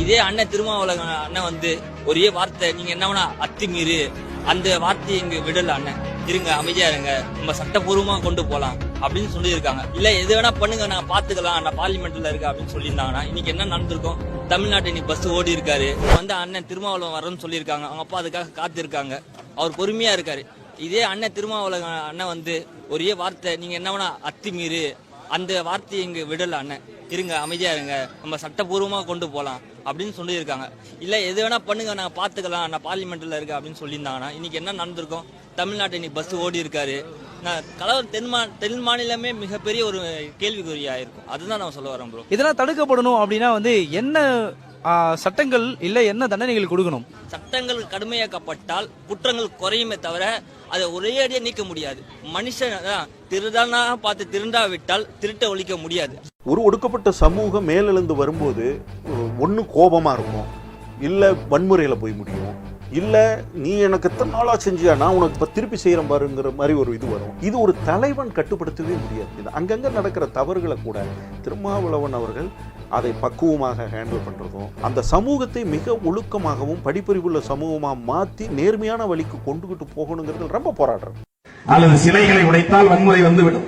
இதே அண்ணன் திருமாவளவன் அண்ணன் வந்து ஒரே வார்த்தை, நீங்க என்ன வேணா அத்துமீறு, அந்த வார்த்தையை இங்க விடல அண்ணன், இருங்க அமைதியா இருங்க, நம்ம சட்டப்பூர்வமா கொண்டு போலாம் அப்படின்னு சொல்லியிருக்காங்க. இல்ல எது வேணா பண்ணுங்க, நான் பாத்துக்கலாம், நான் பார்லிமெண்ட்ல இருக்க அப்படின்னு சொல்லியிருந்தாங்கன்னா இன்னைக்கு என்ன நடந்திருக்கும்? தமிழ்நாட்டு இன்னைக்கு பஸ் ஓடி இருக்காரு, வந்து அண்ணன் திருமாவளவன் வரணும்னு சொல்லியிருக்காங்க, அவங்க அப்பா அதுக்காக காத்திருக்காங்க, அவர் பொறுமையா இருக்காரு. இதே அண்ணன் திருமாவளவன் அண்ணன் வந்து ஒரே வார்த்தை, நீங்க என்ன வேணா அத்துமீறு, அந்த வார்த்தையை இங்க விடல அண்ணன், இருங்க அமைதியா இருங்க, நம்ம சட்டப்பூர்வமா கொண்டு போலாம் அப்படின்னு சொல்லியிருக்காங்க. இல்ல எது வேணா பண்ணுங்க, நான் பாத்துக்கலாம், நான் பார்லிமெண்ட்ல இருக்க அப்படின்னு சொல்லியிருந்தாங்கன்னா இன்னைக்கு என்ன நடந்திருக்கும்? தமிழ்நாட்டு இன்னைக்கு பஸ் ஓடி இருக்காரு, கலவர் தென் மாநிலமே மிகப்பெரிய ஒரு கேள்விக்குறியா இருக்கும். அதுதான் நான் சொல்ல வரேன் ப்ரோ. இதெல்லாம் தடுக்கப்படணும் அப்படின்னா வந்து என்ன சட்டங்கள் இல்ல என்ன தண்டனைகள் கொடுக்கணும்? சட்டங்கள் கடுமையாக்கப்பட்டால் குற்றங்கள் குறையுமே தவிர அதை ஒரே அடியா நீக்க முடியாது. மனுஷன் திருடானா பார்த்து திருண்டாவிட்டால் திருட்ட ஒழிக்க முடியாது. ஒரு ஒடுக்கப்பட்ட சமூகம் மேலெழுந்து வரும்போது ஒன்னு கோபமா இருக்கும், இல்ல வன்முறையில போய் முடியும், இல்ல நீ எனக்கு எத்தனை நாளா செஞ்சியா, நான் உனக்கு இப்ப திருப்பி செய்யறேன் பாருங்கிற மாதிரி ஒரு இது வரும். இது ஒரு தலைவன் கட்டுப்படுத்தவே முடியாது. இது அங்கங்க நடக்கிற தவறுகளை கூட திருமாவளவன் அவர்கள் அதை பக்குவமாக ஹேண்டில் பண்றதும், அந்த சமூகத்தை மிக ஒழுக்கமாகவும் படிப்பறிவுள்ள சமூகமா மாற்றி நேர்மையான வழிக்கு கொண்டுகிட்டு போகணுங்கிறது ரொம்ப போராடுறது. அல்லது சிலைகளை உடைத்தால் வன்முறை வந்துவிடும்,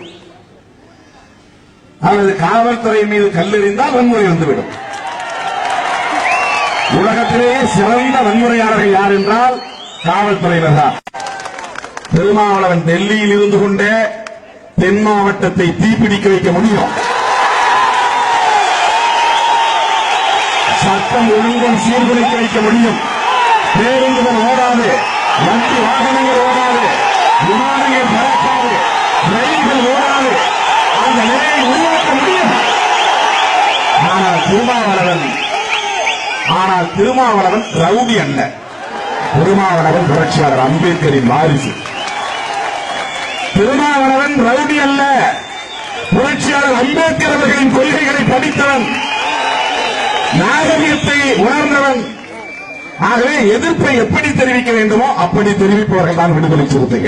அல்லது காவல்துறை மீது கல்லெறிந்தால் வன்முறை வந்துவிடும். உலகத்திலேயே சிறந்த வன்முறையாளர்கள் யார் என்றால் காவல்துறையினர் தான். திருமாவளவன் டெல்லியில் இருந்து கொண்டே தென் மாவட்டத்தை தீப்பிடிக்க வைக்க முடியும். சட்டம் ஒழுங்கும் சீர்குலைக்க வைக்க முடியும். பேருந்துகள் ஓடாது, வண்டி வாகனங்கள் ஓடாது, விமானங்கள் பறக்காது, ரயில்கள் ஓடாது, அந்த நிலையை உருவாக்க முடியும். ஆனால் திருமாவளவன் ரவுடி அல்ல. திருமாவளவன் புரட்சியாளர் அம்பேத்கரின் வாரிசு. திருமாவளவன் ரவுடி அல்ல, புரட்சியாளர் அம்பேத்கர் அவர்களின் கொள்கைகளை படித்தவன், நாகரிகத்தை உணர்ந்தவன். ஆகவே எதிர்ப்பை எப்படி தெரிவிக்க வேண்டுமோ அப்படி தெரிவிப்பவர்கள் தான் விடுதலை சிறுத்தைகள்.